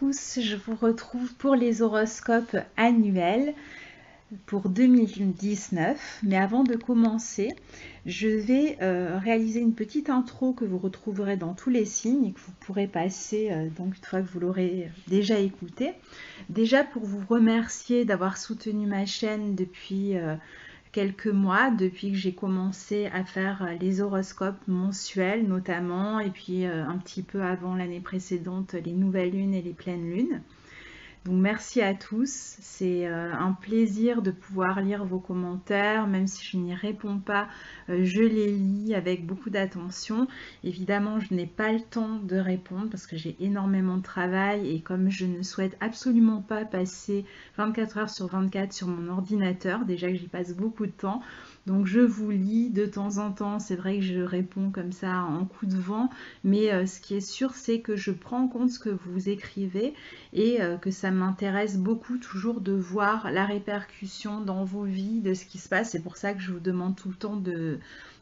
tous, je vous retrouve pour les horoscopes annuels pour 2019. Mais avant de commencer, je vais réaliser une petite intro que vous retrouverez dans tous les signes et que vous pourrez passer donc une fois que vous l'aurez déjà écouté. Déjà pour vous remercier d'avoir soutenu ma chaîne depuis quelques mois, depuis que j'ai commencé à faire les horoscopes mensuels notamment, et puis un petit peu avant l'année précédente, les nouvelles lunes et les pleines lunes. Donc merci à tous, c'est un plaisir de pouvoir lire vos commentaires, même si je n'y réponds pas, je les lis avec beaucoup d'attention. Évidemment, je n'ai pas le temps de répondre parce que j'ai énormément de travail et comme je ne souhaite absolument pas passer 24 heures sur 24 sur mon ordinateur, déjà que j'y passe beaucoup de temps, donc je vous lis de temps en temps, c'est vrai que je réponds comme ça en coup de vent, mais ce qui est sûr, c'est que je prends en compte ce que vous écrivez et que ça m'intéresse beaucoup toujours de voir la répercussion dans vos vies de ce qui se passe. C'est pour ça que je vous demande tout le temps de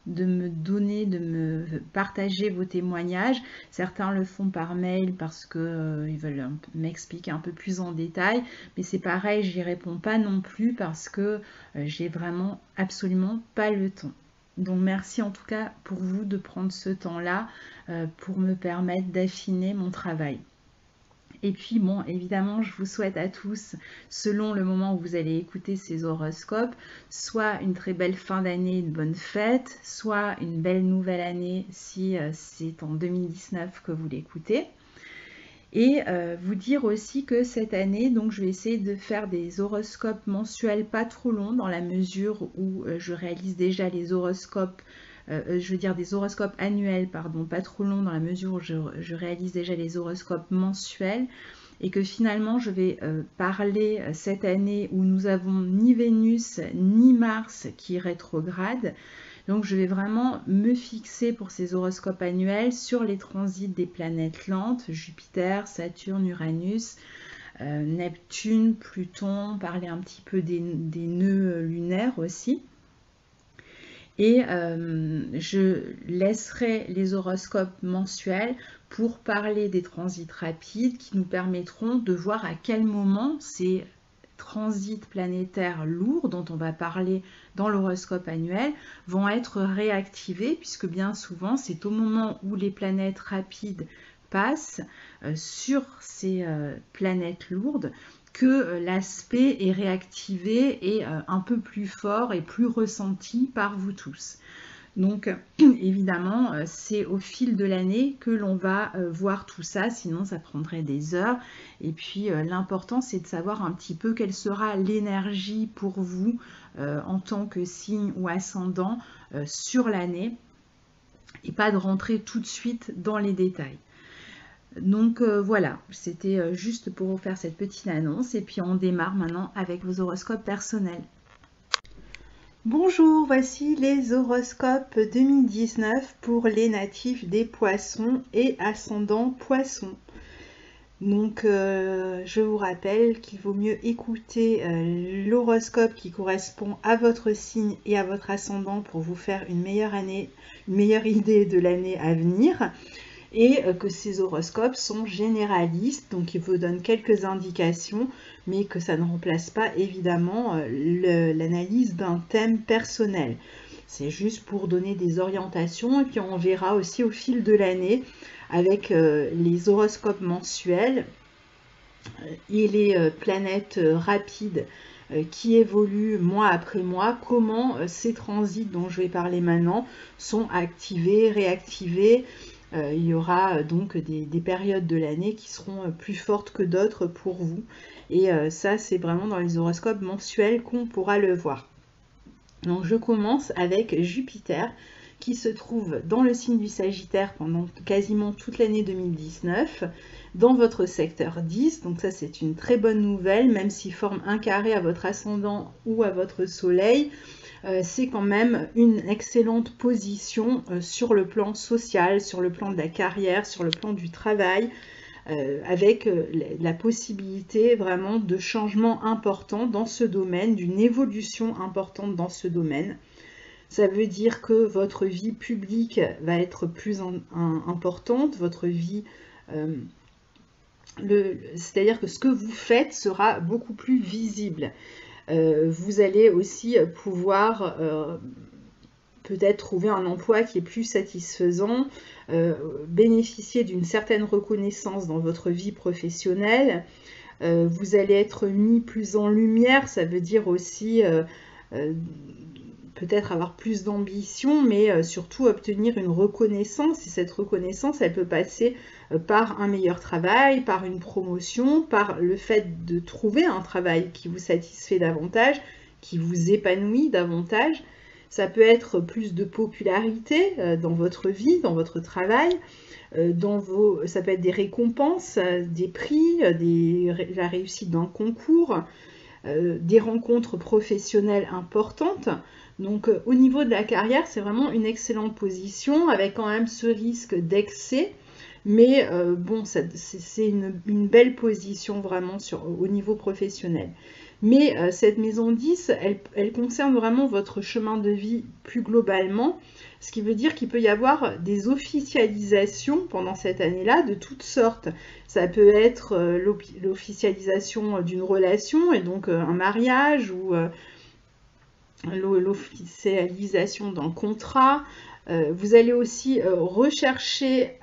me donner, de me partager vos témoignages. Certains le font par mail parce qu'ils veulent m'expliquer un peu plus en détail, mais c'est pareil, j'y réponds pas non plus parce que j'ai vraiment absolument pas le temps. Donc merci en tout cas pour vous de prendre ce temps-là pour me permettre d'affiner mon travail. Et puis bon, évidemment, je vous souhaite à tous, selon le moment où vous allez écouter ces horoscopes, soit une très belle fin d'année, une bonne fête, soit une belle nouvelle année si c'est en 2019 que vous l'écoutez. Et vous dire aussi que cette année, donc je vais essayer de faire des horoscopes mensuels pas trop longs dans la mesure où je réalise déjà les horoscopes je veux dire des horoscopes annuels, pardon, pas trop longs dans la mesure où je réalise déjà les horoscopes mensuels et que finalement je vais parler cette année où nous avons ni Vénus ni Mars qui rétrograde. Donc je vais vraiment me fixer pour ces horoscopes annuels sur les transits des planètes lentes, Jupiter, Saturne, Uranus, Neptune, Pluton, parler un petit peu des nœuds lunaires aussi. Et je laisserai les horoscopes mensuels pour parler des transits rapides qui nous permettront de voir à quel moment ces transits planétaires lourds dont on va parler dans l'horoscope annuel vont être réactivés puisque bien souvent c'est au moment où les planètes rapides passent sur ces planètes lourdes que l'aspect est réactivé et un peu plus fort et plus ressenti par vous tous. Donc évidemment, c'est au fil de l'année que l'on va voir tout ça, sinon ça prendrait des heures. Et puis l'important, c'est de savoir un petit peu quelle sera l'énergie pour vous en tant que signe ou ascendant sur l'année et pas de rentrer tout de suite dans les détails. Donc voilà, c'était juste pour vous faire cette petite annonce et puis on démarre maintenant avec vos horoscopes personnels. Bonjour, voici les horoscopes 2019 pour les natifs des poissons et ascendants poissons. Donc je vous rappelle qu'il vaut mieux écouter l'horoscope qui correspond à votre signe et à votre ascendant pour vous faire une meilleure idée de l'année à venir. Et que ces horoscopes sont généralistes, donc ils vous donnent quelques indications, mais que ça ne remplace pas évidemment l'analyse d'un thème personnel. C'est juste pour donner des orientations et puis on verra aussi au fil de l'année avec les horoscopes mensuels et les planètes rapides qui évoluent mois après mois, comment ces transits dont je vais parler maintenant sont activés, réactivés. Il y aura donc des périodes de l'année qui seront plus fortes que d'autres pour vous. Et ça, c'est vraiment dans les horoscopes mensuels qu'on pourra le voir. Donc je commence avec Jupiter qui se trouve dans le signe du Sagittaire pendant quasiment toute l'année 2019, dans votre secteur 10. Donc ça, c'est une très bonne nouvelle, même s'il forme un carré à votre ascendant ou à votre soleil. C'est quand même une excellente position sur le plan social, sur le plan de la carrière, sur le plan du travail, avec la possibilité vraiment de changements importants dans ce domaine, d'une évolution importante dans ce domaine. Ça veut dire que votre vie publique va être plus importante, votre vie c'est-à-dire que ce que vous faites sera beaucoup plus visible. Vous allez aussi pouvoir peut-être trouver un emploi qui est plus satisfaisant, bénéficier d'une certaine reconnaissance dans votre vie professionnelle. Vous allez être mis plus en lumière, ça veut dire aussi peut-être avoir plus d'ambition, mais surtout obtenir une reconnaissance. Et cette reconnaissance, elle peut passer par un meilleur travail, par une promotion, par le fait de trouver un travail qui vous satisfait davantage, qui vous épanouit davantage. Ça peut être plus de popularité dans votre vie, dans votre travail. Ça peut être des récompenses, des prix, la réussite d'un concours, des rencontres professionnelles importantes. Donc au niveau de la carrière, c'est vraiment une excellente position avec quand même ce risque d'excès. Mais bon, c'est une belle position vraiment au niveau professionnel. Mais cette maison 10, elle concerne vraiment votre chemin de vie plus globalement, ce qui veut dire qu'il peut y avoir des officialisations pendant cette année-là de toutes sortes. Ça peut être l'officialisation d'une relation et donc un mariage ou l'officialisation d'un contrat. Vous allez aussi rechercher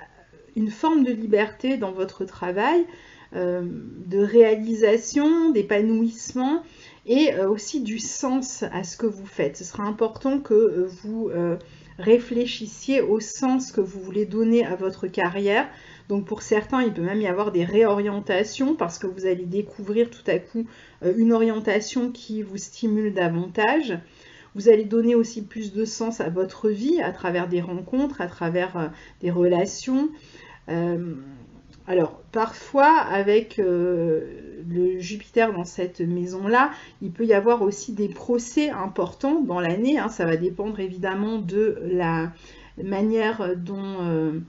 une forme de liberté dans votre travail, de réalisation, d'épanouissement et aussi du sens à ce que vous faites. Ce sera important que vous réfléchissiez au sens que vous voulez donner à votre carrière. Donc pour certains, il peut même y avoir des réorientations parce que vous allez découvrir tout à coup une orientation qui vous stimule davantage. Vous allez donner aussi plus de sens à votre vie à travers des rencontres, à travers des relations. Alors, parfois, avec le Jupiter dans cette maison-là, il peut y avoir aussi des procès importants dans l'année. Hein. Ça va dépendre évidemment de la manière dont...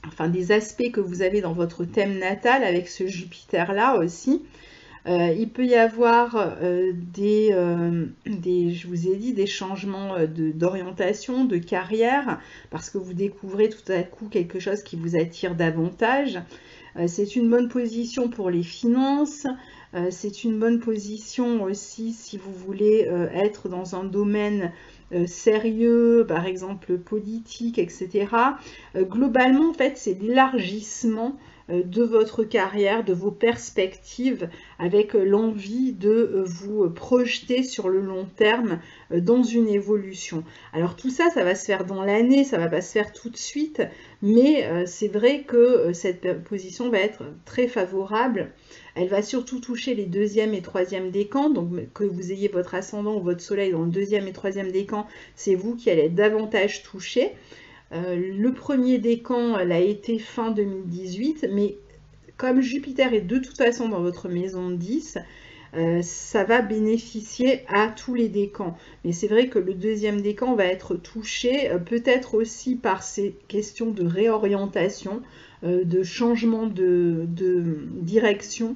enfin, des aspects que vous avez dans votre thème natal avec ce Jupiter-là aussi. Il peut y avoir je vous ai dit, des changements d'orientation, de carrière, parce que vous découvrez tout à coup quelque chose qui vous attire davantage. C'est une bonne position pour les finances. C'est une bonne position aussi si vous voulez être dans un domaine sérieux, par exemple politique, etc. Globalement, en fait, c'est l'élargissement de votre carrière, de vos perspectives, avec l'envie de vous projeter sur le long terme dans une évolution. Alors tout ça, ça va se faire dans l'année, ça va pas se faire tout de suite, mais c'est vrai que cette position va être très favorable. Elle va surtout toucher les deuxième et troisième décans, donc que vous ayez votre ascendant ou votre soleil dans le deuxième et troisième décan, c'est vous qui allez être davantage touché. Le premier décan, elle a été fin 2018, mais comme Jupiter est de toute façon dans votre maison 10, ça va bénéficier à tous les décans. Mais c'est vrai que le deuxième décan va être touché, peut-être aussi par ces questions de réorientation, de changement de direction,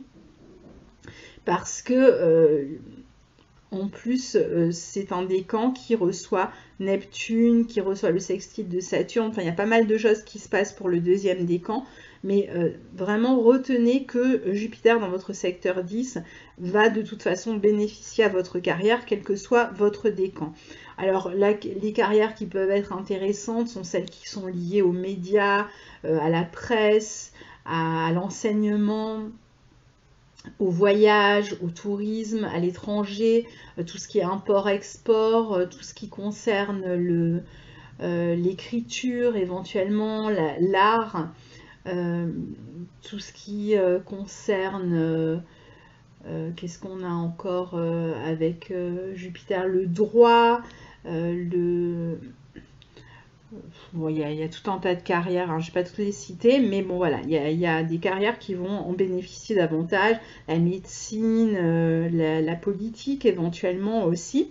parce que en plus, c'est un décan qui reçoit Neptune, qui reçoit le sextile de Saturne. Enfin, il y a pas mal de choses qui se passent pour le deuxième décan. Mais vraiment, retenez que Jupiter dans votre secteur 10 va de toute façon bénéficier à votre carrière, quel que soit votre décan. Alors, les carrières qui peuvent être intéressantes sont celles qui sont liées aux médias, à la presse, à l'enseignement, au voyage, au tourisme, à l'étranger, tout ce qui est import-export, tout ce qui concerne l'écriture éventuellement, l'art, tout ce qui concerne, qu'est-ce qu'on a encore avec Jupiter, le droit, Bon, il y a tout un tas de carrières, hein, je ne vais pas toutes les citer, mais bon voilà, il y a des carrières qui vont en bénéficier davantage, la médecine, la politique éventuellement aussi.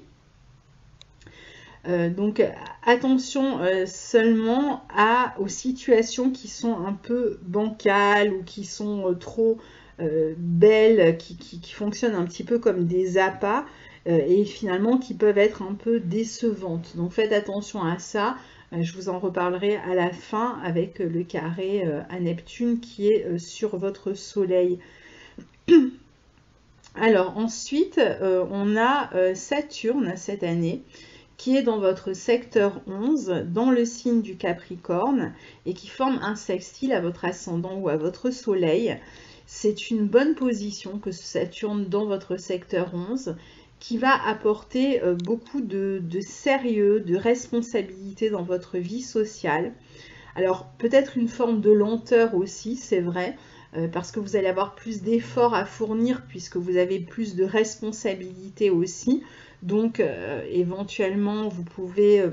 Donc attention seulement aux situations qui sont un peu bancales ou qui sont trop belles, qui fonctionnent un petit peu comme des appâts et finalement qui peuvent être un peu décevantes. Donc faites attention à ça. Je vous en reparlerai à la fin avec le carré à Neptune qui est sur votre soleil. Alors ensuite, on a Saturne cette année qui est dans votre secteur 11, dans le signe du Capricorne, et qui forme un sextile à votre ascendant ou à votre soleil. C'est une bonne position que ce Saturne dans votre secteur 11, qui va apporter beaucoup de sérieux, de responsabilité dans votre vie sociale. Alors peut-être une forme de lenteur aussi, c'est vrai, parce que vous allez avoir plus d'efforts à fournir puisque vous avez plus de responsabilités aussi. Donc éventuellement vous pouvez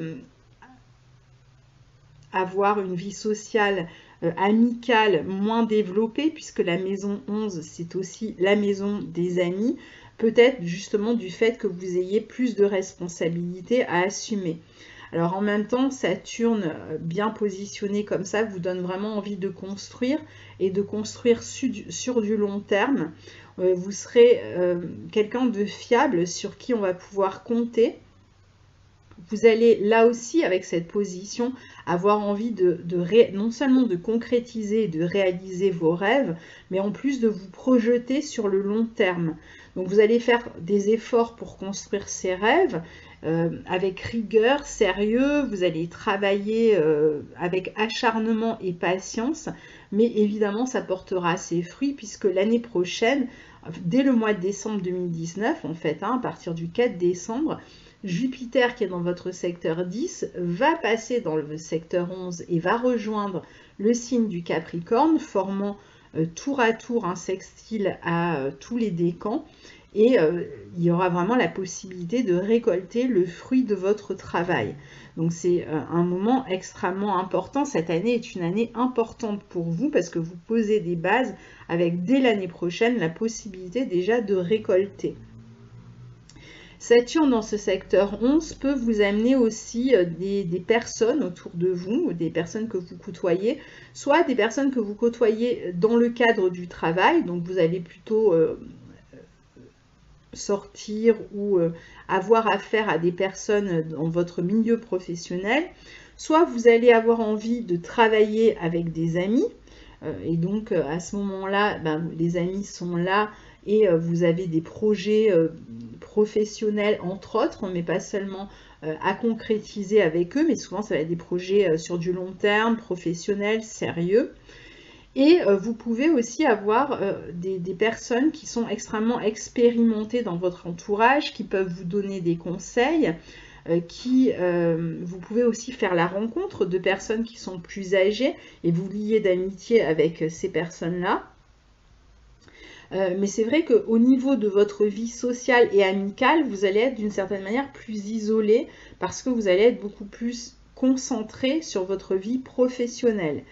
avoir une vie sociale amicale moins développée puisque la maison 11 c'est aussi la maison des amis. Peut-être justement du fait que vous ayez plus de responsabilités à assumer. Alors en même temps, Saturne bien positionné comme ça vous donne vraiment envie de construire et de construire sur du long terme. Vous serez quelqu'un de fiable sur qui on va pouvoir compter. Vous allez là aussi avec cette position avoir envie non seulement de concrétiser et de réaliser vos rêves, mais en plus de vous projeter sur le long terme. Donc vous allez faire des efforts pour construire ces rêves avec rigueur, sérieux, vous allez travailler avec acharnement et patience, mais évidemment ça portera ses fruits puisque l'année prochaine, dès le mois de décembre 2019 en fait, à partir du 4 décembre, Jupiter qui est dans votre secteur 10 va passer dans le secteur 11 et va rejoindre le signe du Capricorne, formant tour à tour un sextile à tous les décans. Et il y aura vraiment la possibilité de récolter le fruit de votre travail. Donc c'est un moment extrêmement important. Cette année est une année importante pour vous parce que vous posez des bases avec dès l'année prochaine la possibilité déjà de récolter. Saturne dans ce secteur 11 peut vous amener aussi des personnes autour de vous, des personnes que vous côtoyez, soit des personnes que vous côtoyez dans le cadre du travail, donc vous allez plutôt sortir ou avoir affaire à des personnes dans votre milieu professionnel, soit vous allez avoir envie de travailler avec des amis, et donc à ce moment-là, les amis sont là et vous avez des projets professionnels entre autres, mais pas seulement à concrétiser avec eux, mais souvent ça va être des projets sur du long terme, professionnels, sérieux. Et vous pouvez aussi avoir des personnes qui sont extrêmement expérimentées dans votre entourage, qui peuvent vous donner des conseils, vous pouvez aussi faire la rencontre de personnes qui sont plus âgées et vous lier d'amitié avec ces personnes-là. Mais c'est vrai qu'au niveau de votre vie sociale et amicale, vous allez être d'une certaine manière plus isolé parce que vous allez être beaucoup plus concentré sur votre vie professionnelle.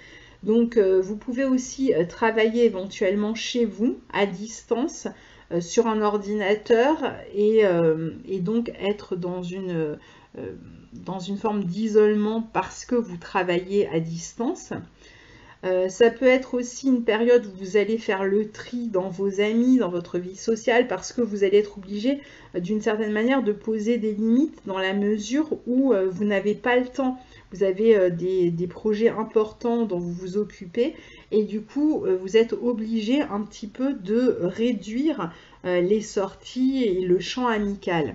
Donc vous pouvez aussi travailler éventuellement chez vous, à distance, sur un ordinateur et donc être dans une forme d'isolement parce que vous travaillez à distance. Ça peut être aussi une période où vous allez faire le tri dans vos amis, dans votre vie sociale, parce que vous allez être obligé d'une certaine manière de poser des limites dans la mesure où vous n'avez pas le temps. Vous avez des projets importants dont vous vous occupez et du coup vous êtes obligé un petit peu de réduire les sorties et le champ amical.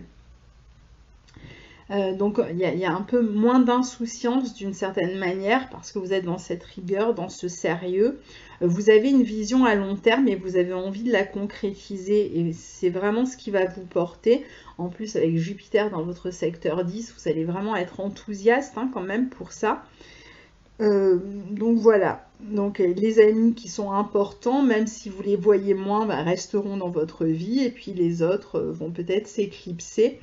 Donc il y a un peu moins d'insouciance d'une certaine manière parce que vous êtes dans cette rigueur, dans ce sérieux. Vous avez une vision à long terme et vous avez envie de la concrétiser et c'est vraiment ce qui va vous porter. En plus avec Jupiter dans votre secteur 10, vous allez vraiment être enthousiaste quand même pour ça. Donc voilà, donc les amis qui sont importants, même si vous les voyez moins, resteront dans votre vie et puis les autres vont peut-être s'éclipser.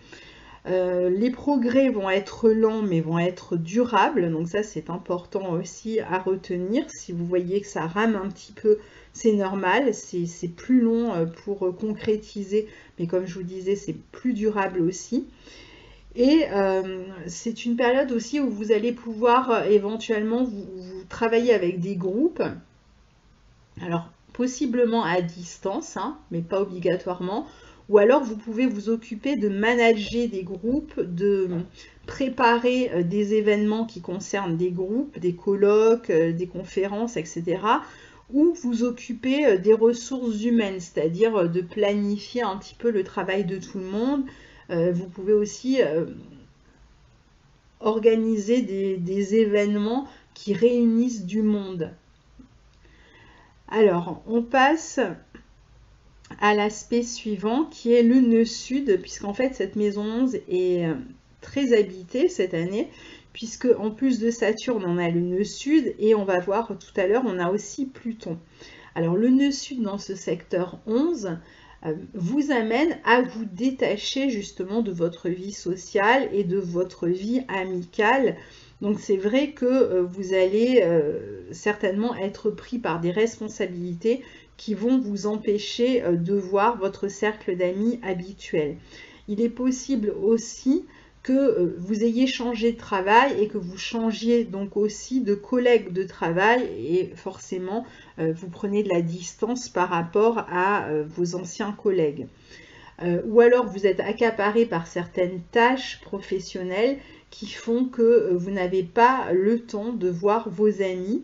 Les progrès vont être lents mais vont être durables, donc ça c'est important aussi à retenir. Si vous voyez que ça rame un petit peu, c'est normal, c'est plus long pour concrétiser, mais comme je vous disais c'est plus durable aussi. Et c'est une période aussi où vous allez pouvoir éventuellement vous travailler avec des groupes, alors possiblement à distance, mais pas obligatoirement, ou alors vous pouvez vous occuper de manager des groupes, de préparer des événements qui concernent des groupes, des colloques, des conférences, etc. Ou vous occuper des ressources humaines, c'est-à-dire de planifier un petit peu le travail de tout le monde. Vous pouvez aussi organiser des événements qui réunissent du monde. Alors, on passe à l'aspect suivant qui est le nœud sud, puisqu'en fait cette maison 11 est très habitée cette année, puisque en plus de Saturne, on a le nœud sud et on va voir tout à l'heure, on a aussi Pluton. Alors le nœud sud dans ce secteur 11 vous amène à vous détacher justement de votre vie sociale et de votre vie amicale. Donc c'est vrai que vous allez certainement être pris par des responsabilités qui vont vous empêcher de voir votre cercle d'amis habituel. Il est possible aussi que vous ayez changé de travail et que vous changiez donc aussi de collègue de travail et forcément vous prenez de la distance par rapport à vos anciens collègues. Ou alors vous êtes accaparé par certaines tâches professionnelles qui font que vous n'avez pas le temps de voir vos amis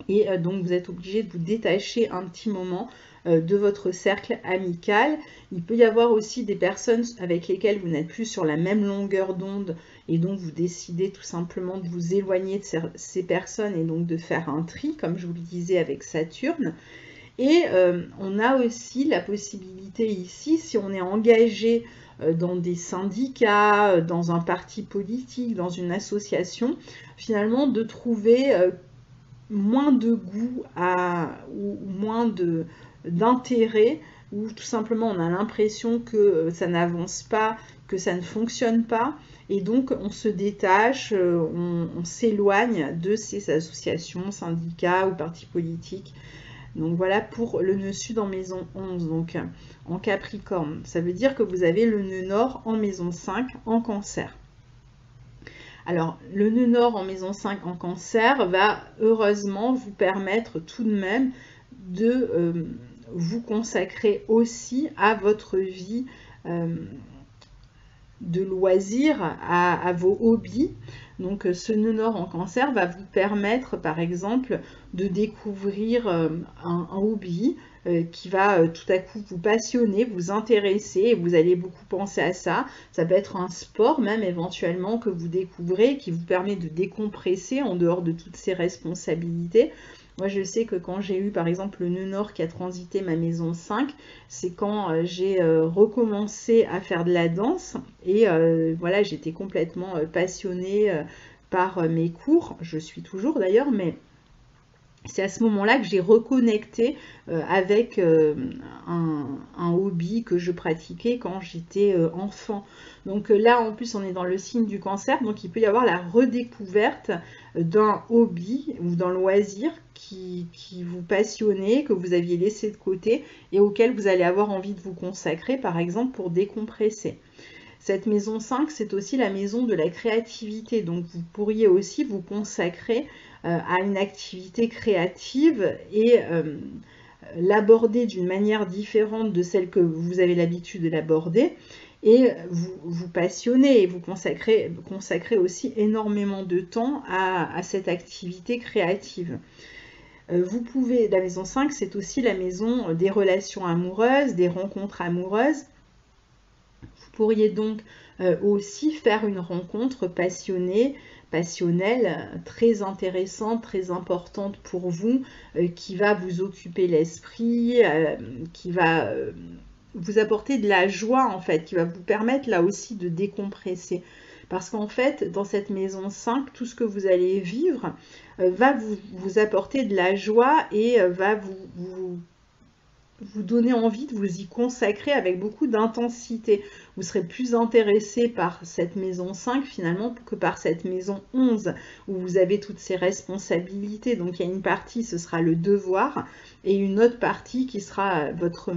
et donc vous êtes obligé de vous détacher un petit moment de votre cercle amical. Il peut y avoir aussi des personnes avec lesquelles vous n'êtes plus sur la même longueur d'onde et donc vous décidez tout simplement de vous éloigner de ces personnes et donc de faire un tri, comme je vous le disais avec Saturne. Et on a aussi la possibilité ici, si on est engagé dans des syndicats, dans un parti politique, dans une association, finalement de trouver moins de goût ou moins d'intérêt, ou tout simplement on a l'impression que ça n'avance pas, que ça ne fonctionne pas, et donc on se détache, on s'éloigne de ces associations, syndicats ou partis politiques. Donc voilà pour le nœud sud en maison 11, donc en Capricorne. Ça veut dire que vous avez le nœud nord en maison 5 en Cancer. Alors, le nœud nord en maison 5 en Cancer va heureusement vous permettre tout de même de vous consacrer aussi à votre vie de loisirs, à vos hobbies. Donc, ce nœud nord en Cancer va vous permettre, par exemple, de découvrir un hobby qui va tout à coup vous passionner, vous intéresser, et vous allez beaucoup penser à ça. Ça peut être un sport même éventuellement que vous découvrez, qui vous permet de décompresser en dehors de toutes ces responsabilités. Moi, je sais que quand j'ai eu, par exemple, le nœud nord qui a transité ma maison 5, c'est quand j'ai recommencé à faire de la danse. Et voilà, j'étais complètement passionnée par mes cours. Je suis toujours d'ailleurs, mais c'est à ce moment-là que j'ai reconnecté avec un hobby que je pratiquais quand j'étais enfant. Donc là, en plus, on est dans le signe du Cancer, donc il peut y avoir la redécouverte d'un hobby ou d'un loisir qui vous passionnait, que vous aviez laissé de côté et auquel vous allez avoir envie de vous consacrer, par exemple, pour décompresser. Cette maison 5, c'est aussi la maison de la créativité, donc vous pourriez aussi vous consacrer à une activité créative et l'aborder d'une manière différente de celle que vous avez l'habitude de l'aborder et vous passionner et vous consacrer aussi énormément de temps à cette activité créative. Vous pouvez, la maison 5, c'est aussi la maison des relations amoureuses, des rencontres amoureuses. Vous pourriez donc aussi faire une rencontre passionnelle, très intéressante, très importante pour vous, qui va vous occuper l'esprit, qui va vous apporter de la joie en fait, qui va vous permettre là aussi de décompresser. Parce qu'en fait, dans cette maison 5, tout ce que vous allez vivre va vous apporter de la joie et va vous donner envie de vous y consacrer avec beaucoup d'intensité. Vous serez plus intéressé par cette maison 5 finalement que par cette maison 11 où vous avez toutes ces responsabilités. Donc il y a une partie, ce sera le devoir, et une autre partie qui sera votre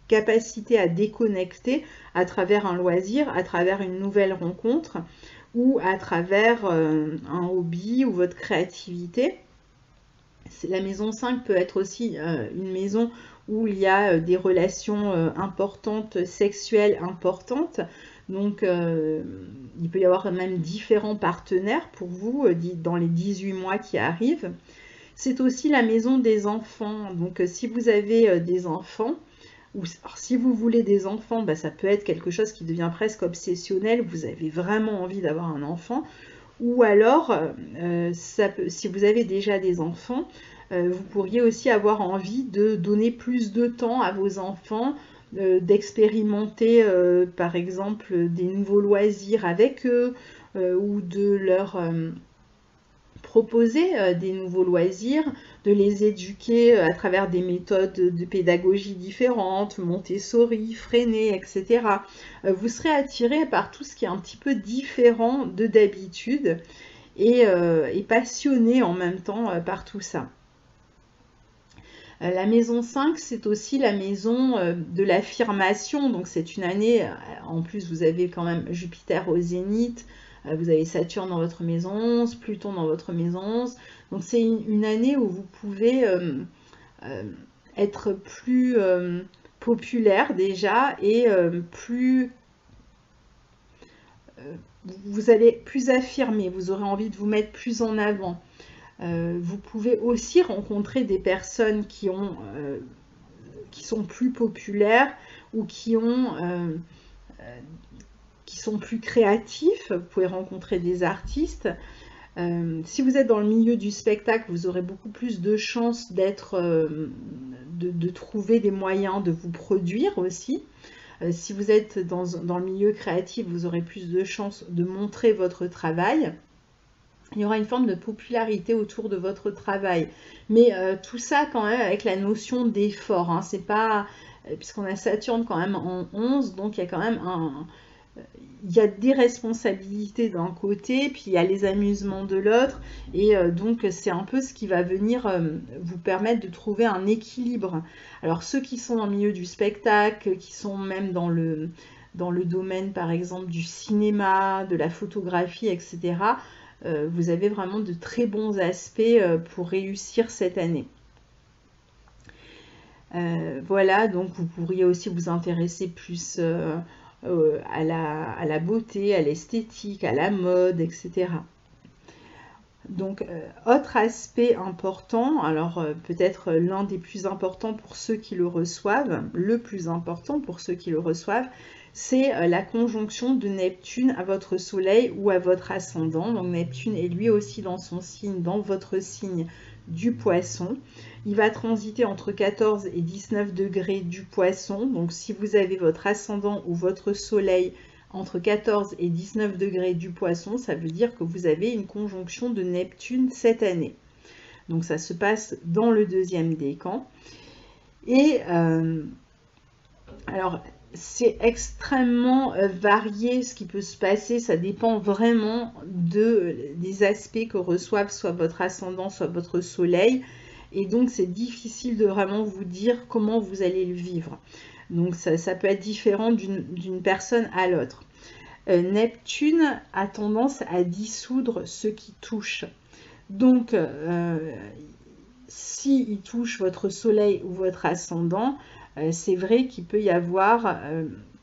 capacité à déconnecter à travers un loisir, à travers une nouvelle rencontre ou à travers un hobby ou votre créativité. La maison 5 peut être aussi une maison où il y a des relations importantes, sexuelles importantes. Donc, il peut y avoir même différents partenaires pour vous dans les 18 mois qui arrivent. C'est aussi la maison des enfants. Donc, si vous avez des enfants, ou alors, si vous voulez des enfants, bah, ça peut être quelque chose qui devient presque obsessionnel. Vous avez vraiment envie d'avoir un enfant. Ou alors, si vous avez déjà des enfants, vous pourriez aussi avoir envie de donner plus de temps à vos enfants, d'expérimenter par exemple des nouveaux loisirs avec eux, ou de leur proposer des nouveaux loisirs, de les éduquer à travers des méthodes de pédagogie différentes, Montessori, Freinet, etc. Vous serez attiré par tout ce qui est un petit peu différent de d'habitude et passionné en même temps par tout ça. La maison 5, c'est aussi la maison de l'affirmation. Donc c'est une année, en plus vous avez quand même Jupiter au zénith, vous avez Saturne dans votre maison 11, Pluton dans votre maison 11. Donc c'est une année où vous pouvez être plus populaire déjà et vous allez plus affirmer, vous aurez envie de vous mettre plus en avant. Vous pouvez aussi rencontrer des personnes qui sont plus populaires ou qui sont plus créatifs. Vous pouvez rencontrer des artistes. Si vous êtes dans le milieu du spectacle, vous aurez beaucoup plus de chances de trouver des moyens de vous produire aussi. Si vous êtes dans le milieu créatif, vous aurez plus de chances de montrer votre travail. Il y aura une forme de popularité autour de votre travail. Mais tout ça quand même avec la notion d'effort. Hein. C'est pas, puisqu'on a Saturne quand même en 11, donc il y a quand même il y a des responsabilités d'un côté, puis il y a les amusements de l'autre, et donc c'est un peu ce qui va venir vous permettre de trouver un équilibre. Alors ceux qui sont dans le milieu du spectacle, qui sont même dans le domaine par exemple du cinéma, de la photographie, etc., vous avez vraiment de très bons aspects pour réussir cette année. Voilà, donc vous pourriez aussi vous intéresser plus à la beauté, à l'esthétique, à la mode, etc. Donc, autre aspect important, alors peut-être l'un des plus importants pour ceux qui le reçoivent, le plus important pour ceux qui le reçoivent, c'est la conjonction de Neptune à votre soleil ou à votre ascendant. Donc Neptune est lui aussi dans son signe, dans votre signe du poisson. Il va transiter entre 14 et 19 degrés du poisson. Donc si vous avez votre ascendant ou votre soleil entre 14 et 19 degrés du poisson, ça veut dire que vous avez une conjonction de Neptune cette année. Donc ça se passe dans le deuxième décan. Et alors, c'est extrêmement varié ce qui peut se passer, ça dépend vraiment des aspects que reçoivent soit votre ascendant, soit votre soleil. Et donc, c'est difficile de vraiment vous dire comment vous allez le vivre. Donc, ça peut être différent d'une personne à l'autre. Neptune a tendance à dissoudre ce qui touche. Donc, s'il touche votre soleil ou votre ascendant, c'est vrai qu'il peut y avoir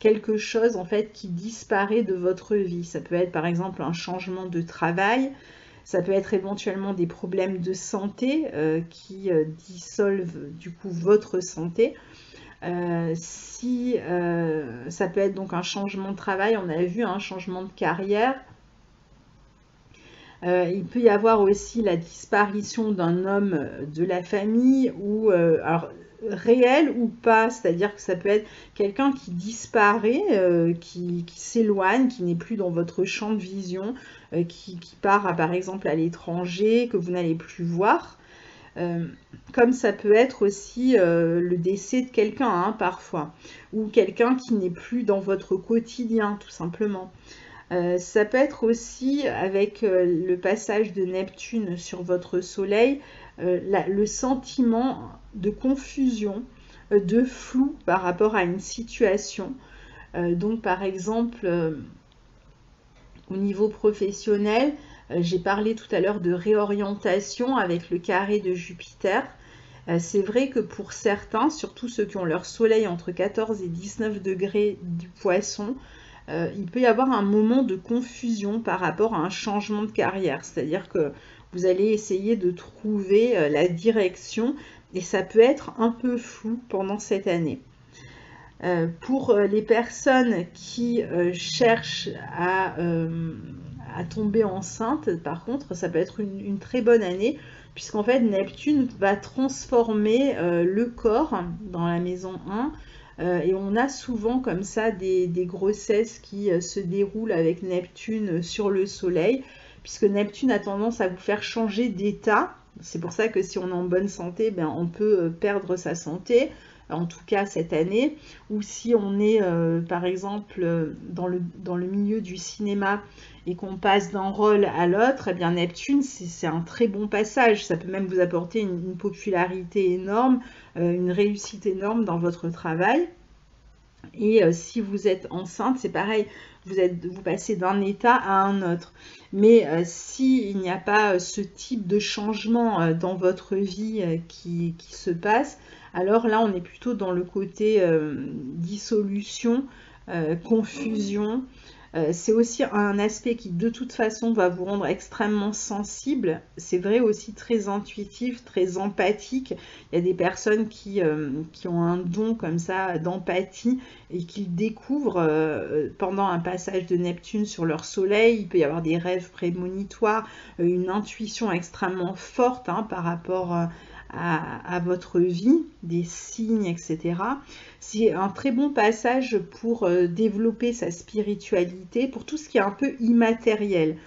quelque chose en fait qui disparaît de votre vie. Ça peut être par exemple un changement de travail, ça peut être éventuellement des problèmes de santé qui dissolvent du coup votre santé. Ça peut être donc un changement de travail, on a vu un changement de carrière. Il peut y avoir aussi la disparition d'un homme de la famille ou alors réel ou pas, c'est-à-dire que ça peut être quelqu'un qui disparaît, qui s'éloigne, qui n'est plus dans votre champ de vision, qui part par exemple à l'étranger, que vous n'allez plus voir. Comme ça peut être aussi le décès de quelqu'un hein, parfois, ou quelqu'un qui n'est plus dans votre quotidien tout simplement. Ça peut être aussi avec le passage de Neptune sur votre soleil, le sentiment de confusion, de flou par rapport à une situation. Donc par exemple, au niveau professionnel, j'ai parlé tout à l'heure de réorientation avec le carré de Jupiter. C'est vrai que pour certains, surtout ceux qui ont leur soleil entre 14 et 19 degrés du Poisson, il peut y avoir un moment de confusion par rapport à un changement de carrière. C'est-à-dire que vous allez essayer de trouver la direction et ça peut être un peu flou pendant cette année. Pour les personnes qui cherchent à tomber enceinte, par contre, ça peut être une très bonne année, puisqu'en fait, Neptune va transformer le corps dans la maison 1, et on a souvent comme ça des grossesses qui se déroulent avec Neptune sur le Soleil, puisque Neptune a tendance à vous faire changer d'état. C'est pour ça que si on est en bonne santé, ben, on peut perdre sa santé, en tout cas cette année, ou si on est par exemple dans le milieu du cinéma et qu'on passe d'un rôle à l'autre, eh bien Neptune c'est un très bon passage, ça peut même vous apporter une popularité énorme, une réussite énorme dans votre travail. Et si vous êtes enceinte, c'est pareil, vous passez d'un état à un autre. Mais s'il n'y a pas ce type de changement dans votre vie qui se passe, alors là, on est plutôt dans le côté dissolution, confusion. C'est aussi un aspect qui, de toute façon, va vous rendre extrêmement sensible. C'est vrai aussi très intuitif, très empathique. Il y a des personnes qui ont un don comme ça d'empathie et qui le découvrent pendant un passage de Neptune sur leur soleil. Il peut y avoir des rêves prémonitoires, une intuition extrêmement forte par rapport à votre vie, des signes, etc. C'est un très bon passage pour développer sa spiritualité, pour tout ce qui est un peu immatériel.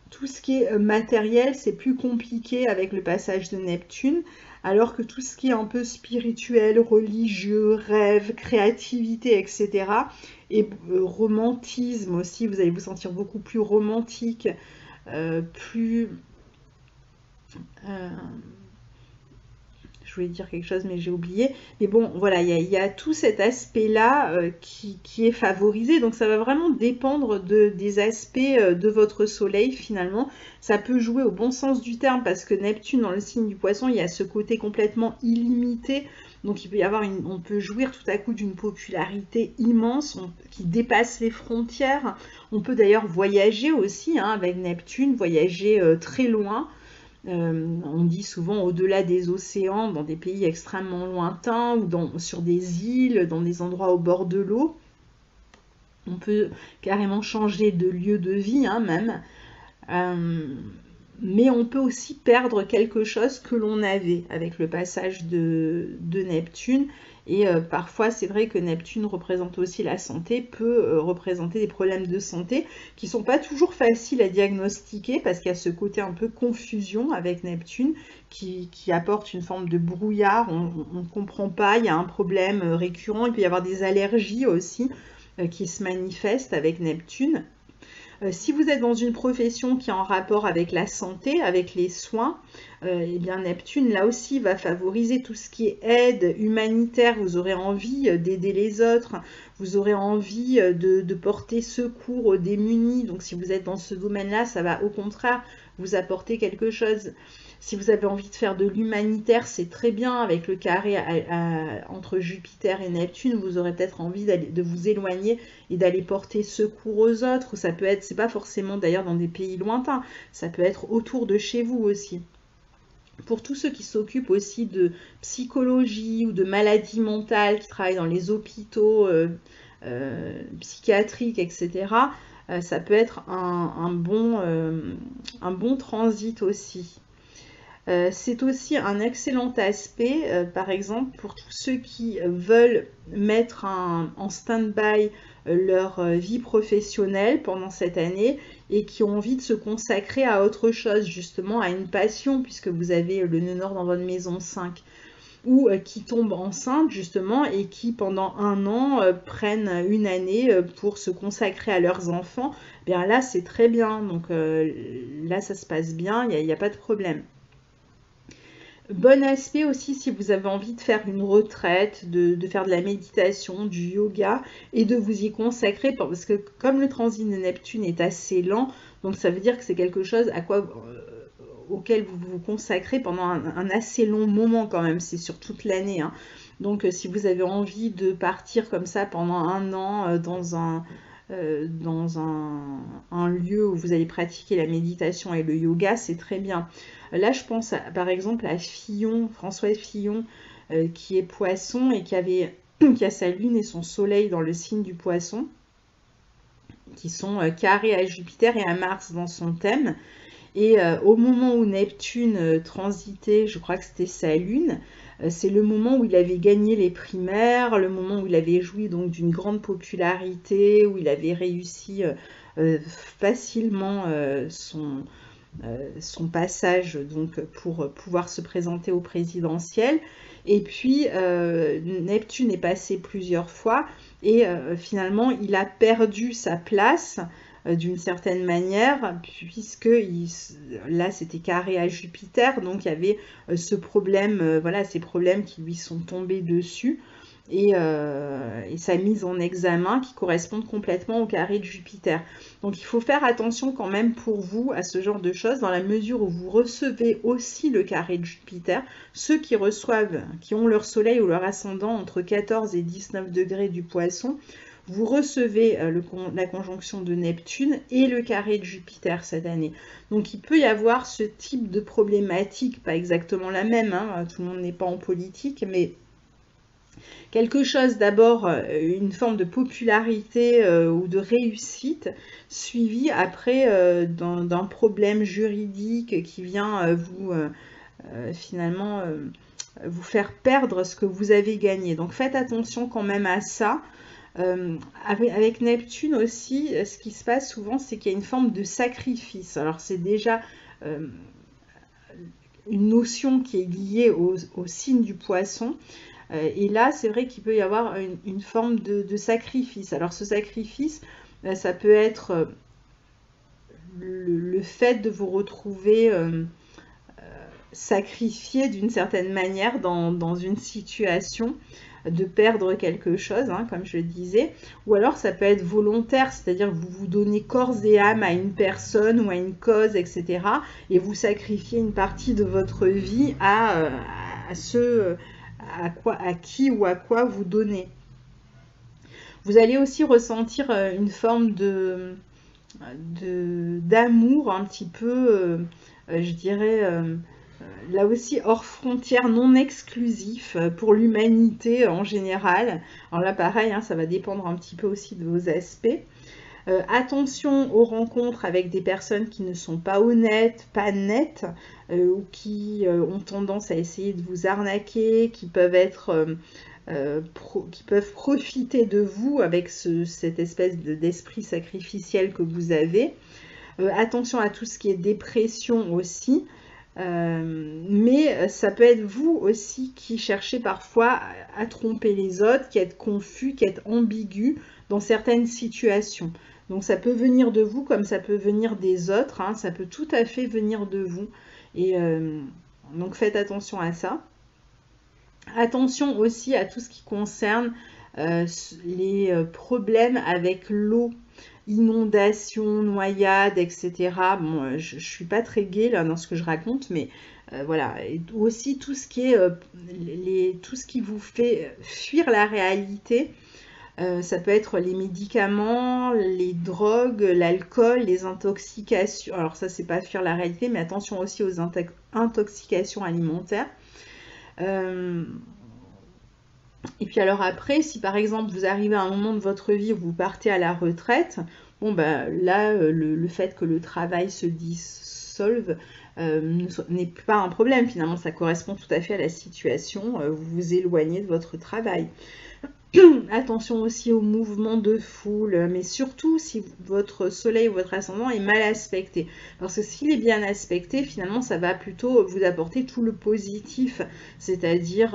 Tout ce qui est matériel, c'est plus compliqué avec le passage de Neptune, alors que tout ce qui est un peu spirituel, religieux, rêve, créativité, etc. et romantisme aussi, vous allez vous sentir beaucoup plus romantique, plus... je voulais dire quelque chose mais j'ai oublié, mais bon voilà, il y a tout cet aspect là qui est favorisé, donc ça va vraiment dépendre des aspects de votre soleil finalement. Ça peut jouer au bon sens du terme parce que Neptune dans le signe du Poisson, il y a ce côté complètement illimité, donc il peut y avoir on peut jouir tout à coup d'une popularité immense qui dépasse les frontières. On peut d'ailleurs voyager aussi avec Neptune, voyager très loin. On dit souvent au-delà des océans, dans des pays extrêmement lointains ou sur des îles, dans des endroits au bord de l'eau. On peut carrément changer de lieu de vie même. Mais on peut aussi perdre quelque chose que l'on avait avec le passage de Neptune. Et parfois, c'est vrai que Neptune représente aussi la santé, peut représenter des problèmes de santé qui ne sont pas toujours faciles à diagnostiquer parce qu'il y a ce côté un peu confusion avec Neptune qui apporte une forme de brouillard, on ne comprend pas, il y a un problème récurrent, il peut y avoir des allergies aussi qui se manifestent avec Neptune. Si vous êtes dans une profession qui est en rapport avec la santé, avec les soins, eh bien Neptune, là aussi, va favoriser tout ce qui est aide humanitaire. Vous aurez envie d'aider les autres, vous aurez envie de porter secours aux démunis. Donc si vous êtes dans ce domaine-là, ça va au contraire vous apporter quelque chose. Si vous avez envie de faire de l'humanitaire, c'est très bien. Avec le carré entre Jupiter et Neptune, vous aurez peut-être envie de vous éloigner et d'aller porter secours aux autres. Ça peut être, c'est pas forcément d'ailleurs dans des pays lointains, ça peut être autour de chez vous aussi. Pour tous ceux qui s'occupent aussi de psychologie ou de maladies mentales, qui travaillent dans les hôpitaux psychiatriques, etc., ça peut être un bon transit aussi. C'est aussi un excellent aspect, par exemple, pour tous ceux qui veulent mettre en stand-by leur vie professionnelle pendant cette année et qui ont envie de se consacrer à autre chose, justement à une passion, puisque vous avez le nœud nord dans votre maison 5, ou qui tombent enceintes justement et qui pendant un an prennent une année pour se consacrer à leurs enfants. Bien là, c'est très bien, donc là, ça se passe bien, il n'y a pas de problème. Bon aspect aussi si vous avez envie de faire une retraite, de faire de la méditation, du yoga et de vous y consacrer parce que comme le transit de Neptune est assez lent, donc ça veut dire que c'est quelque chose auquel vous vous consacrez pendant un assez long moment quand même, c'est sur toute l'année, hein. Donc si vous avez envie de partir comme ça pendant un an dans un lieu où vous allez pratiquer la méditation et le yoga, c'est très bien. Là, je pense par exemple à Fillon, François Fillon, qui est poisson et qui a sa lune et son soleil dans le signe du poisson, qui sont carrés à Jupiter et à Mars dans son thème. Et au moment où Neptune transitait, je crois que c'était sa lune, c'est le moment où il avait gagné les primaires, le moment où il avait joui donc d'une grande popularité, où il avait réussi facilement son passage donc pour pouvoir se présenter au présidentiel. Et puis Neptune est passé plusieurs fois et finalement il a perdu sa place d'une certaine manière, puisque là c'était carré à Jupiter, donc il y avait ce problème, voilà, ces problèmes qui lui sont tombés dessus, et sa mise en examen qui correspondent complètement au carré de Jupiter. Donc il faut faire attention quand même pour vous à ce genre de choses, dans la mesure où vous recevez aussi le carré de Jupiter. Ceux qui reçoivent, qui ont leur soleil ou leur ascendant entre 14 et 19 degrés du poisson, vous recevez la conjonction de Neptune et le carré de Jupiter cette année. Donc il peut y avoir ce type de problématique, pas exactement la même, hein, tout le monde n'est pas en politique, mais quelque chose d'abord, une forme de popularité ou de réussite, suivie après d'un problème juridique qui vient finalement vous faire perdre ce que vous avez gagné. Donc faites attention quand même à ça. Avec Neptune aussi, ce qui se passe souvent, c'est qu'il y a une forme de sacrifice. Alors c'est déjà une notion qui est liée au signe du poisson. Et là, c'est vrai qu'il peut y avoir une forme de sacrifice. Alors ce sacrifice, ça peut être le fait de vous retrouver sacrifié d'une certaine manière dans une situation, de perdre quelque chose, hein, comme je le disais, ou alors ça peut être volontaire, c'est-à-dire que vous vous donnez corps et âme à une personne ou à une cause, etc., et vous sacrifiez une partie de votre vie à qui ou à quoi vous donnez. Vous allez aussi ressentir une forme d'amour un petit peu, je dirais, là aussi hors frontières, non exclusif pour l'humanité en général. Alors là pareil, hein, ça va dépendre un petit peu aussi de vos aspects. Attention aux rencontres avec des personnes qui ne sont pas honnêtes, pas nettes, ou qui ont tendance à essayer de vous arnaquer, qui peuvent profiter de vous avec cette espèce d'esprit sacrificiel que vous avez. Attention à tout ce qui est dépression aussi. Mais ça peut être vous aussi qui cherchez parfois à tromper les autres, qui êtes confus, qui êtes ambigu dans certaines situations. Donc ça peut venir de vous comme ça peut venir des autres, hein, ça peut tout à fait venir de vous. Et donc faites attention à ça. Attention aussi à tout ce qui concerne les problèmes avec l'eau, inondations, noyades, etc. Bon, je ne suis pas très gaie là dans ce que je raconte, mais voilà. Et aussi tout ce qui est tout ce qui vous fait fuir la réalité. Ça peut être les médicaments, les drogues, l'alcool, les intoxications. Alors ça, c'est pas fuir la réalité, mais attention aussi aux intoxications alimentaires. Et puis alors après, si par exemple vous arrivez à un moment de votre vie où vous partez à la retraite, bon ben là, le fait que le travail se dissolve n'est pas un problème. Finalement, ça correspond tout à fait à la situation. Vous vous éloignez de votre travail. Attention aussi aux mouvements de foule, mais surtout si votre soleil ou votre ascendant est mal aspecté. Parce que s'il est bien aspecté, finalement, ça va plutôt vous apporter tout le positif. C'est-à-dire,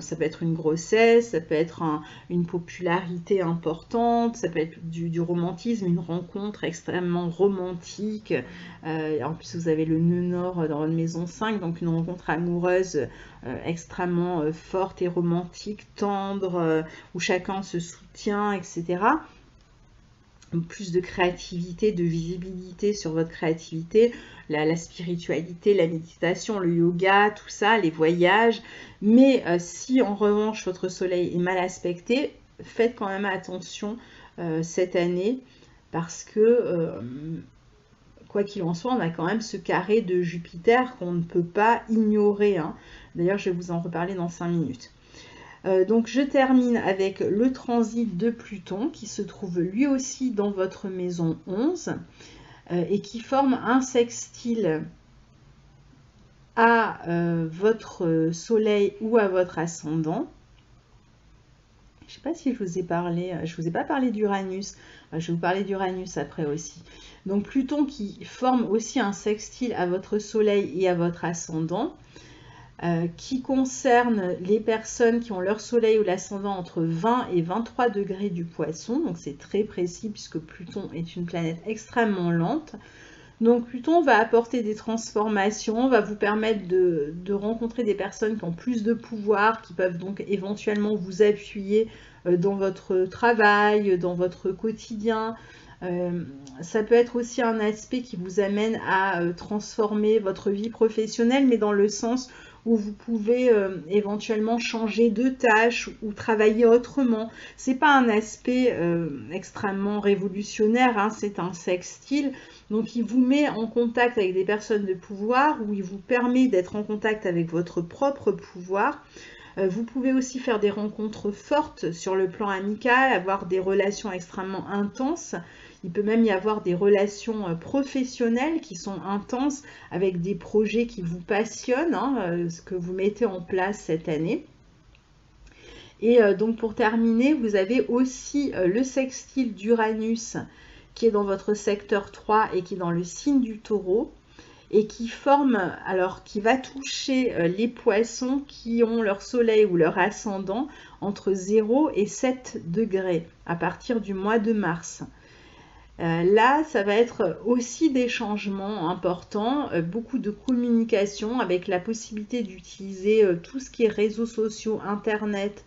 ça peut être une grossesse, ça peut être une popularité importante, ça peut être du romantisme, une rencontre extrêmement romantique. En plus, vous avez le nœud nord dans votre maison 5, donc une rencontre amoureuse extrêmement forte et romantique, tendre, où chacun se soutient, etc. plus de créativité, de visibilité sur votre créativité, la spiritualité, la méditation, le yoga, tout ça, les voyages. Mais si en revanche votre soleil est mal aspecté, faites quand même attention cette année parce que quoi qu'il en soit, on a quand même ce carré de Jupiter qu'on ne peut pas ignorer, hein. D'ailleurs, je vais vous en reparler dans 5 minutes. Donc je termine avec le transit de Pluton qui se trouve lui aussi dans votre maison 11 et qui forme un sextile à votre soleil ou à votre ascendant. Je ne sais pas si je vous ai parlé, je ne vous ai pas parlé d'Uranus, je vais vous parler d'Uranus après aussi. Donc Pluton qui forme aussi un sextile à votre soleil et à votre ascendant. Qui concerne les personnes qui ont leur soleil ou l'ascendant entre 20 et 23 degrés du poisson. Donc c'est très précis puisque Pluton est une planète extrêmement lente. Donc Pluton va apporter des transformations, va vous permettre de rencontrer des personnes qui ont plus de pouvoir, qui peuvent donc éventuellement vous appuyer dans votre travail, dans votre quotidien. Ça peut être aussi un aspect qui vous amène à transformer votre vie professionnelle, mais dans le sens où vous pouvez éventuellement changer de tâche ou travailler autrement. C'est pas un aspect extrêmement révolutionnaire, hein, c'est un sextile. Donc il vous met en contact avec des personnes de pouvoir, où il vous permet d'être en contact avec votre propre pouvoir. Vous pouvez aussi faire des rencontres fortes sur le plan amical, avoir des relations extrêmement intenses. Il peut même y avoir des relations professionnelles qui sont intenses avec des projets qui vous passionnent, hein, ce que vous mettez en place cette année. Et donc pour terminer, vous avez aussi le sextile d'Uranus qui est dans votre secteur 3 et qui est dans le signe du Taureau et qui forme, alors qui va toucher les poissons qui ont leur soleil ou leur ascendant entre 0 et 7 degrés à partir du mois de mars. Là, ça va être aussi des changements importants, beaucoup de communication avec la possibilité d'utiliser tout ce qui est réseaux sociaux, internet,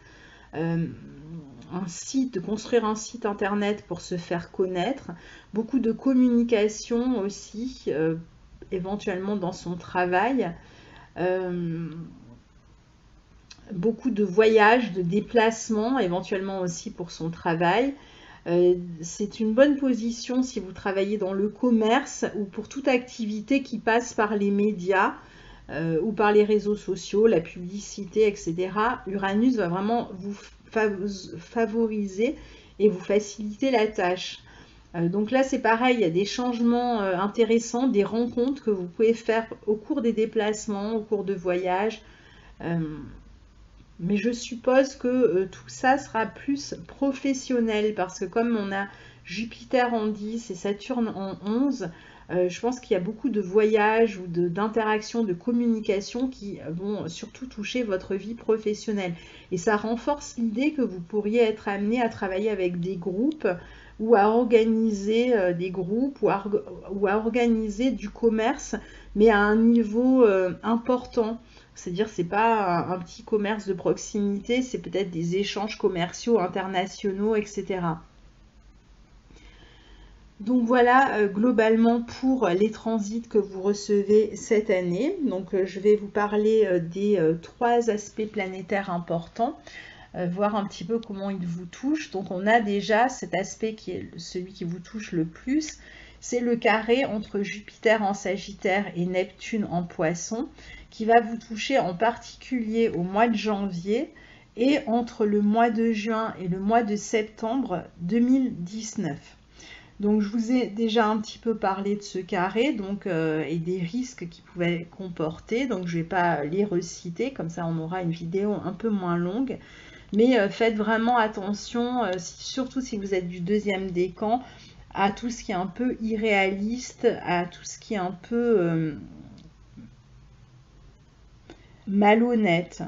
un site, de construire un site internet pour se faire connaître, beaucoup de communication aussi, éventuellement dans son travail, beaucoup de voyages, de déplacements, éventuellement aussi pour son travail. C'est une bonne position si vous travaillez dans le commerce ou pour toute activité qui passe par les médias ou par les réseaux sociaux, la publicité, etc. Uranus va vraiment vous favoriser et vous faciliter la tâche. Donc là, c'est pareil, il y a des changements intéressants, des rencontres que vous pouvez faire au cours des déplacements, au cours de voyages. Mais je suppose que tout ça sera plus professionnel parce que comme on a Jupiter en 10 et Saturne en 11, je pense qu'il y a beaucoup de voyages ou d'interactions, de communication qui vont surtout toucher votre vie professionnelle. Et ça renforce l'idée que vous pourriez être amené à travailler avec des groupes ou à organiser des groupes ou à organiser du commerce, mais à un niveau important. C'est-à-dire c'est pas un petit commerce de proximité, c'est peut-être des échanges commerciaux internationaux, etc. Donc voilà globalement pour les transits que vous recevez cette année. Donc je vais vous parler des 3 aspects planétaires importants, voir un petit peu comment ils vous touchent. Donc on a déjà cet aspect qui est celui qui vous touche le plus, c'est le carré entre Jupiter en Sagittaire et Neptune en Poisson, qui va vous toucher en particulier au mois de janvier et entre le mois de juin et le mois de septembre 2019. Donc je vous ai déjà un petit peu parlé de ce carré donc, et des risques qu'il pouvait comporter, donc je ne vais pas les reciter, comme ça on aura une vidéo un peu moins longue. Mais faites vraiment attention, surtout si vous êtes du 2e décan, à tout ce qui est un peu irréaliste, à tout ce qui est un peu malhonnête,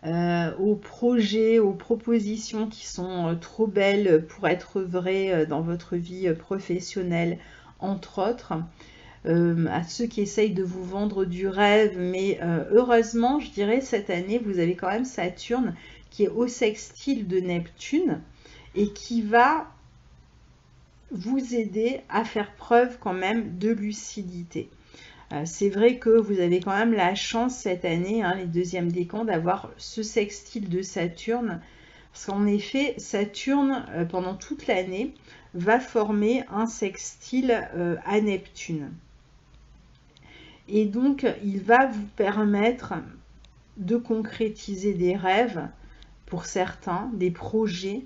aux projets, aux propositions qui sont trop belles pour être vraies dans votre vie professionnelle, entre autres. À ceux qui essayent de vous vendre du rêve, mais heureusement, je dirais, cette année, vous avez quand même Saturne qui est au sextile de Neptune et qui va vous aider à faire preuve quand même de lucidité. C'est vrai que vous avez quand même la chance cette année, hein, les deuxièmes décans, d'avoir ce sextile de Saturne. Parce qu'en effet, Saturne, pendant toute l'année, va former un sextile à Neptune. Et donc, il va vous permettre de concrétiser des rêves pour certains, des projets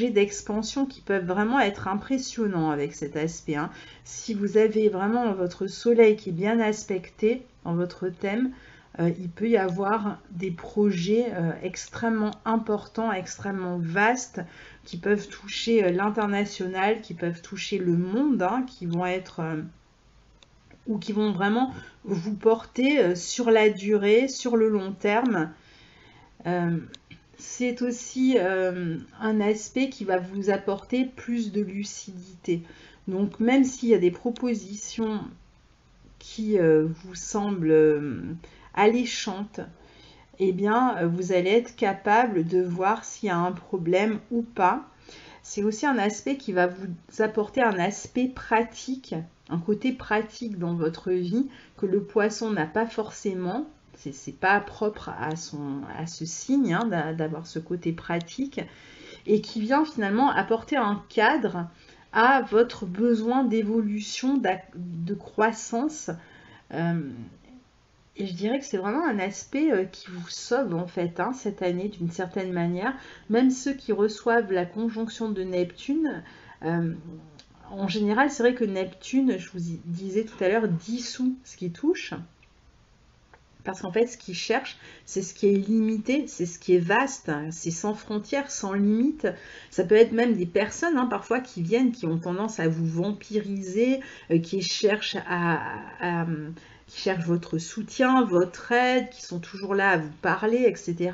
d'expansion qui peuvent vraiment être impressionnants avec cet aspect. Hein. Si vous avez vraiment votre soleil qui est bien aspecté dans votre thème, il peut y avoir des projets extrêmement importants, extrêmement vastes, qui peuvent toucher l'international, qui peuvent toucher le monde, hein, qui vont être ou qui vont vraiment vous porter sur la durée, sur le long terme. C'est aussi un aspect qui va vous apporter plus de lucidité. Donc même s'il y a des propositions qui vous semblent alléchantes, eh bien vous allez être capable de voir s'il y a un problème ou pas. C'est aussi un aspect qui va vous apporter un aspect pratique, un côté pratique dans votre vie que le poisson n'a pas forcément. C'est pas propre à ce signe, hein, d'avoir ce côté pratique, et qui vient finalement apporter un cadre à votre besoin d'évolution, de croissance. Et je dirais que c'est vraiment un aspect qui vous sauve en fait, hein, cette année d'une certaine manière. Même ceux qui reçoivent la conjonction de Neptune, en général c'est vrai que Neptune, je vous disais tout à l'heure, dissout ce qui touche. Parce qu'en fait, ce qu'ils cherchent, c'est ce qui est limité, c'est ce qui est vaste, c'est sans frontières, sans limite. Ça peut être même des personnes, hein, parfois, qui viennent, qui ont tendance à vous vampiriser, qui cherchent qui cherchent votre soutien, votre aide, qui sont toujours là à vous parler, etc.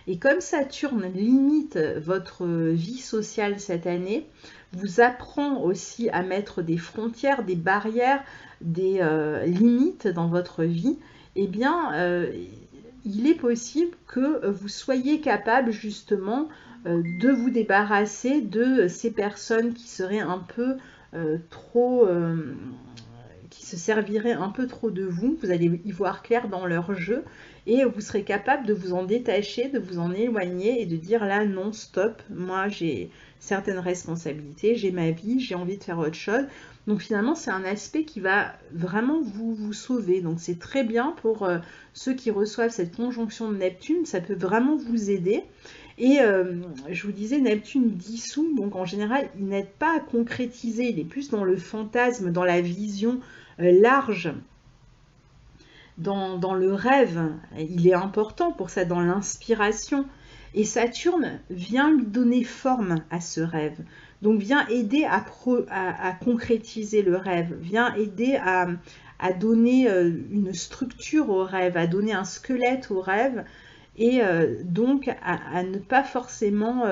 Et comme Saturne limite votre vie sociale cette année, vous apprend aussi à mettre des frontières, des barrières, des limites dans votre vie. Eh bien, il est possible que vous soyez capable justement de vous débarrasser de ces personnes qui seraient un peu trop, qui se serviraient un peu trop de vous. Vous allez y voir clair dans leur jeu et vous serez capable de vous en détacher, de vous en éloigner et de dire là non, stop, moi j'ai certaines responsabilités, j'ai ma vie, j'ai envie de faire autre chose. Donc finalement, c'est un aspect qui va vraiment vous sauver. Donc c'est très bien pour ceux qui reçoivent cette conjonction de Neptune, ça peut vraiment vous aider. Et je vous disais, Neptune dissout, donc en général, il n'aide pas à concrétiser, il est plus dans le fantasme, dans la vision large, dans le rêve. Il est important pour ça, dans l'inspiration. Et Saturne vient lui donner forme à ce rêve. Donc vient aider à concrétiser le rêve, vient aider à donner une structure au rêve, à donner un squelette au rêve, et donc à ne pas forcément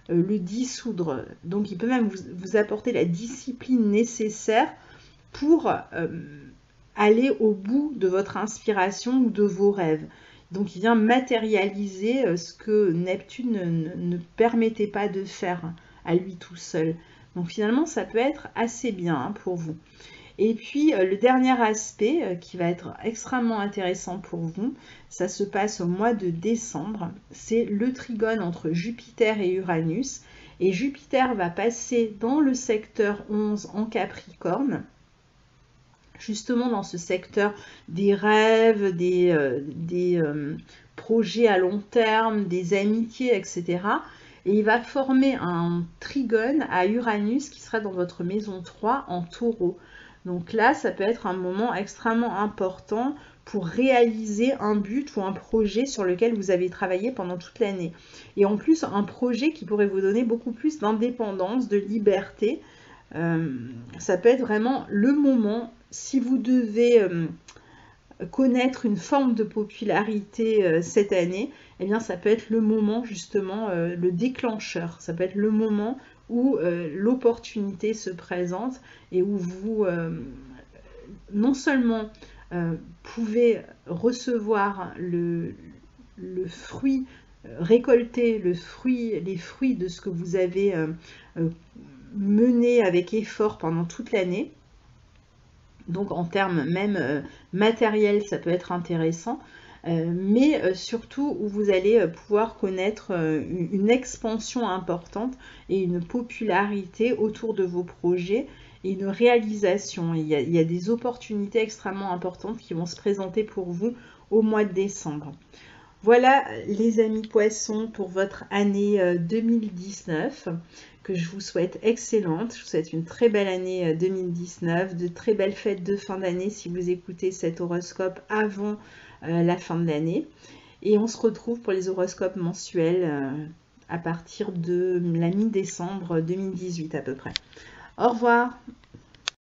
le dissoudre. Donc il peut même vous apporter la discipline nécessaire pour aller au bout de votre inspiration ou de vos rêves. Donc il vient matérialiser ce que Neptune ne permettait pas de faire à lui tout seul. Donc finalement, ça peut être assez bien, hein, pour vous. Et puis, le dernier aspect qui va être extrêmement intéressant pour vous, ça se passe au mois de décembre. C'est le trigone entre Jupiter et Uranus. Et Jupiter va passer dans le secteur 11 en Capricorne, justement dans ce secteur des rêves, des projets à long terme, des amitiés, etc. Et il va former un trigone à Uranus qui sera dans votre maison 3 en Taureau. Donc là, ça peut être un moment extrêmement important pour réaliser un but ou un projet sur lequel vous avez travaillé pendant toute l'année. Et en plus, un projet qui pourrait vous donner beaucoup plus d'indépendance, de liberté. Ça peut être vraiment le moment, si vous devez connaître une forme de popularité cette année, eh bien ça peut être le moment justement, le déclencheur. Ça peut être le moment où l'opportunité se présente et où vous non seulement pouvez recevoir le fruit récolter les fruits de ce que vous avez mené avec effort pendant toute l'année. Donc en termes même matériels, ça peut être intéressant. Mais surtout où vous allez pouvoir connaître une expansion importante et une popularité autour de vos projets et une réalisation. Il y a des opportunités extrêmement importantes qui vont se présenter pour vous au mois de décembre. Voilà les amis poissons pour votre année 2019 que je vous souhaite excellente. Je vous souhaite une très belle année 2019, de très belles fêtes de fin d'année si vous écoutez cet horoscope avant la fin de l'année. Et on se retrouve pour les horoscopes mensuels à partir de la mi-décembre 2018 à peu près. Au revoir!